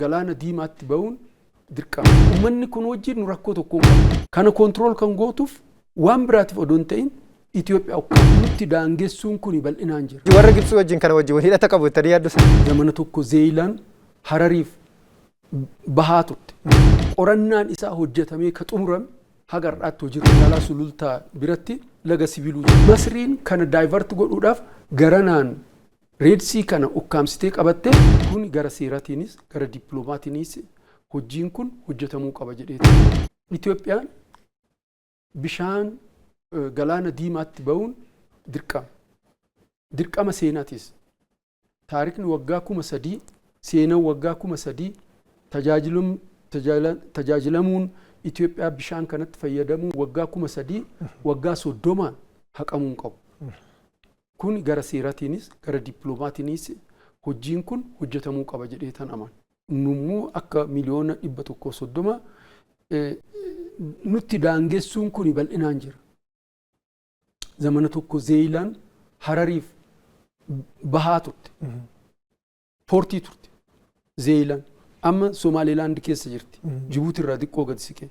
galaana diimaatti ba'uun dirqama. Uummanni kun wajjin nu rakkoo tokko kana kontirool kan gootuuf waan biraatiif odoo hin ta'in Itoophiyaa nutti daangessuun kun bal'inaan jira. Warra Gibsii wajjin kana wajjin hidhata qabu itti yaaddu zamana tokko Zeeyilaan Harariif bahaa turte. Qorannaan isaa hojjetamee ka xumurame haga har'aatti hojii magaalaa Sulultaa biratti laga sibiiluu jira. Masriin kana daayivart godhuudhaaf garanaan reedsii kana ukkaamsitee qabatte kun gara seeratiinis gara dippiloomaatiinis hojiin kun hojjetamuu qaba jedheeti. Itoophiyaan bishaan galaana diimaatti ba'uun dirqama. Dirqama seenaatis. Taarikni waggaa 3,000 seenaan waggaa 3,000 tajaajilamuun Itoophiyaa bishaan kanatti fayyadamuun waggaa 3,000 waggaa 30 haqamuun qabu. Kun gara seeratiinis gara dippiloomaatiinis hojiin kun hojjetamuu qaba jedheetan aman. Nummoo akka miliyoona 130 nutti daangessuun kun bal'inaan jira. Zamana tokko Zeeyilaan Harariif bahaa turte. Poortii turte. Zeeyilaan amma Somaalilaand keessa jirti. Jibuuti irraa xiqqoo gad siqee.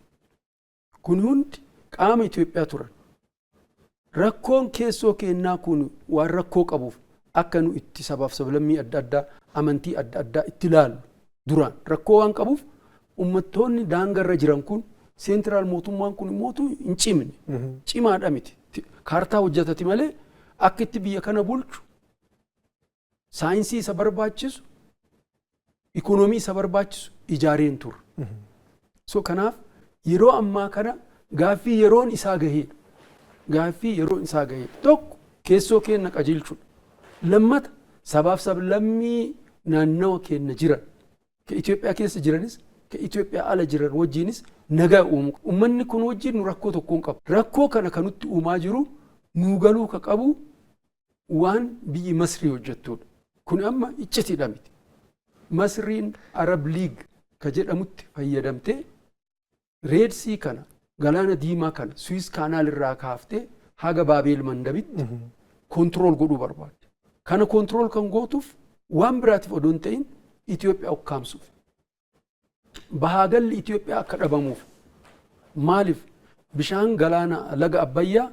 Kun hundi qaama Itoophiyaa turan. Rakkoon keessoo kennaa kun waan rakkoo qabuuf akka nu itti sabaaf sablammii adda addaa amantii adda addaa itti ilaallu duraan rakkoo waan qabuuf uummattoonni daangarra jiran kun seentiraal mootummaan kun mootuu hin cimne. Cimaadha miti. Kaartaa hojjetati malee akka itti biyya kana bulchu saayinsii isa barbaachisu ikonoomii isa barbaachisu ijaareen ture. So kanaaf yeroo ammaa kana gaaffii yeroon isaa gahee gaaffii yeroon isaa gahee tokko keessoo kenna qajeelchuudha. Lammata sabaaf sablammii naannawa kenna jiran ka Itoophiyaa keessa jiranis ka Itoophiyaa ala jiran wajjinis nagaa uumu. Uummanni kun wajjin nu rakkoo tokkoon qabu. Rakkoo kana kanutti uumaa jiru nu galuu ka qabu waan biyyi Masrii hojjettudha. Kun amma iccitiidha miti. Masriin Arab League ka jedhamutti fayyadamtee reedsii kana galaana diimaa kana Suez kaanaal irraa kaaftee haga Baabeel Mandabitti kontirool godhuu barbaadde. Kana kontirool kan gootuuf waan biraatiif odoo hin ta'in Itoophiyaa ukkaamsuuf. Bahaagalli Itoophiyaa akka dhabamuuf maaliif bishaan galaana laga Abbayyaa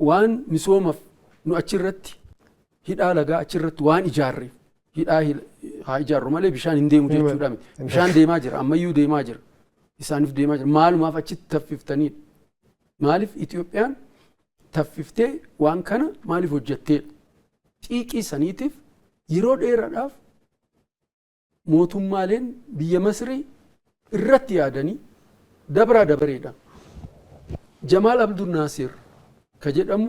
waan misoomaaf nu achirratti hidhaa lagaa achirratti waan ijaarreef hidhaa haa ijaarru malee bishaan hin deemu jechuudha. Bishaan deemaa jira ammayyuu deemaa jira. Isaaniif deemaa jira. Maalumaaf achitti taffiftanii maaliif Itoophiyaan taffiftee waan kana maaliif hojjettee xiiqii saniitiif yeroo dheeraadhaaf mootummaaleen biyya Masrii irratti yaadanii dabraa dabareedhaan Jamaal Abdul Naasir ka jedhamu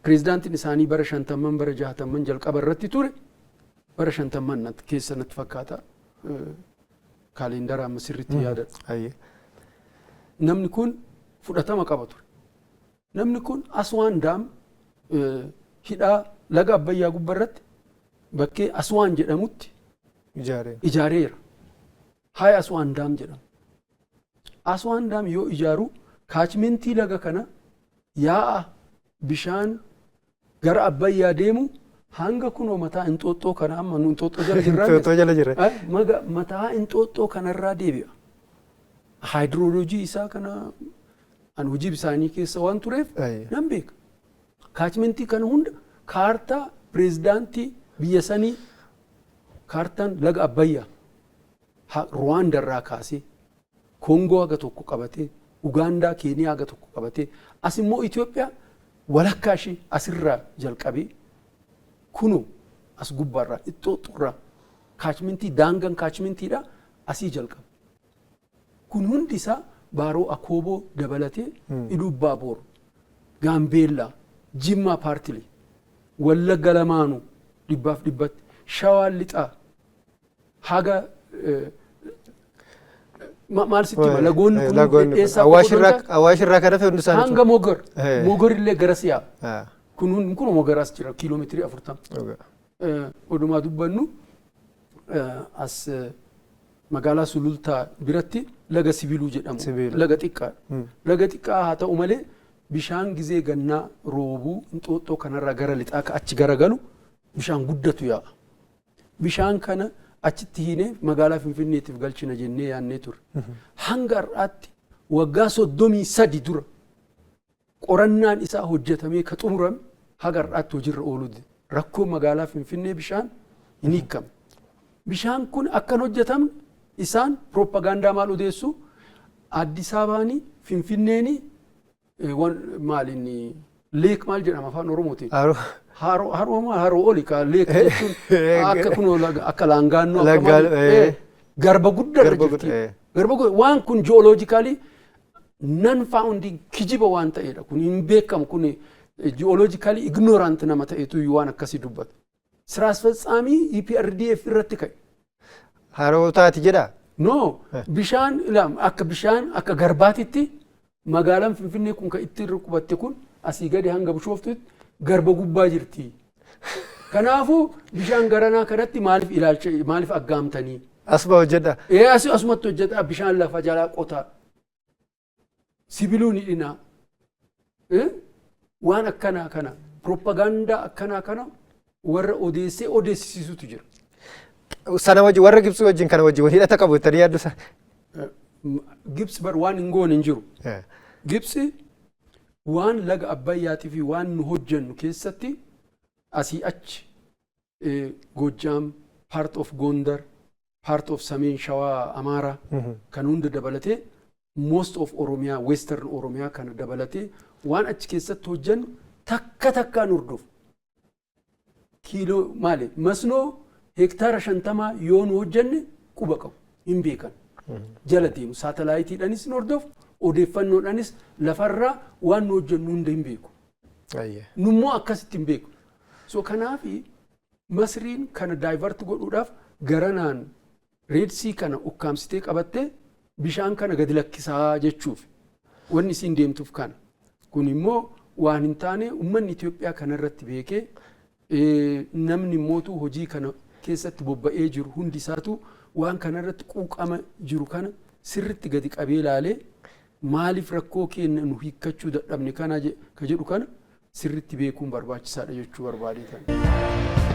pireezidaantiin isaanii bara 50 bara 60 jalqaba irratti ture bara 50 keessa natti fakkaata kaalendara amma sirriitti yaadadha. Namni kun fudhatama qaba ture. Namni kun Aswaan Daam hidhaa laga Abbayyaa gubbarratti bakkee Aswaan jedhamutti ijaareera. Haaya Aswaan Daam jedhama. Aswaan Daam yoo ijaaru kaachmentii laga kana yaa'a bishaan gara Abbayyaa deemu hanga kunoo mataa Inxooxxoo kana amma nu Inxooxxoo jala jirra. Mataa Inxooxxoo kanarraa deebi'a. Haayidrooloojii isaa kana an hojii bisaanii keessa waan tureef nan beeka. Kaachmentii kana hunda kaartaa pireezidaantii biyya sanii kaartaan laga Abbayyaa Ruwaandaa irraa kaasee Koongoo haga tokko qabatee Ugaandaa Keeniyaa haga tokko qabatee as immoo Itoophiyaa walakkaa ishee asirraa jalqabee kunoo as gubbaarraa Inxooxxoorraa kaachmentii daangaan kaachmentiidha asii jalqaba. Kun hundi isaa Baaroo Akooboo dabalatee Ilubbaa Boor Gaambeellaa Jimmaa Paartilee Wallagga lamaanuu dhibbaaf dhibbatti Shawaan Lixaa haga maal sitti lagoonni kun eessaa Awaash irraa kadhate hundi isaanii hanga Mogor illee gara siyaa kun Mogoraas jira kiiloomeetirii 40. Odumaa dubbannu as magaalaa Sulultaa biratti laga sibiiluu jedhamu laga xiqqaa. Laga xiqqaa haa ta'u malee bishaan gizee gannaa roobuu Inxooxxoo kanarraa gara lixaa achi garagalu bishaan guddatu yaa'a. Bishaan kana achitti hiinee magaalaa Finfinneetiif galchina jennee yaannee ture. Hanga har'aatti waggaa 33 dura qorannaan isaa hojjetamee ka xumurame haga har'aatti hojiirra ooluu rakkoo magaalaa Finfinnee bishaan hin hiikamne. Bishaan kun akkan hojjetamne isaan propagaandaa maal odeessu Addis Ababaanii Finfinneeni maaliin leek maal jedhama afaan Oromootiin. Haroo oli ka leek jechuun akka kun akka laangaannoo garba guddaa jirti. Garba waan kun ji'ooloojikaalii nan faawundi kijiba waan ta'edha. Kun hin beekamu kun ji'ooloojikaalii ignoorant nama ta'etu waan akkasii dubbata. Sira asfetsaamii EPRDF irratti ka'e. Haroo taati jedha? No, bishaan akka garbaatitti magaalaan Finfinnee kun kan itti rukubatte kun asii gadi hanga Bishooftutti garba gubbaa jirti. Kanaafuu bishaan garanaa kanatti maaliif aggaamtanii? Asuma hojjedha. Asumatti hojjedha bishaan lafa jalaa qotaa. Sibiiluu ni dhinaa. Waan akkanaa kana propagaandaa akkanaa kana warra odeessisuutu jira. Sana wajjin warra Gibxii wajjin kana wajjin hidhata qabu jettanii yaaddu sana? Gibxi bar waan hin goone hin jiru. Gibxi waan laga Abbayyaatii fi waan nu hojjennu keessatti asii achi Gojjaam, part of Gondar, part of Sameen Shawaa Amaaraa kan hunda dabalatee most of Oromiyaa, Western Oromiyaa kana dabalatee waan achi keessatti hojjennu takkaan hordofu. Kiiloo maali? Masnoo hektaara 50 yoo nu hojjenne quba qabu hin beekan. Jala deemu saatalaayitiidhaanis hin hordofu, odeeffannoodhaanis lafarraa waan nu hojjennu hunda hin beeku. Nummoo akkasitti hin beeku. So kanaaf Masriin kana daayivart godhuudhaaf garanaan reedsii kana ukkaamsitee qabattee bishaan kana gadi lakkisaa jechuuf wanni isiin deemtuuf kana. Kun immoo waan hin taane uummanni Itoophiyaa kanarratti beekee namni mootuu hojii kana keessatti bobba'ee jiru hundi isaatu waan kanarratti quuqama jiru kana sirritti gadi qabee ilaalee maaliif rakkoo keenya nu hiikkachuu dadhabne kana ka jedhu kana sirritti beekuun barbaachisaadha jechuu barbaadee kan.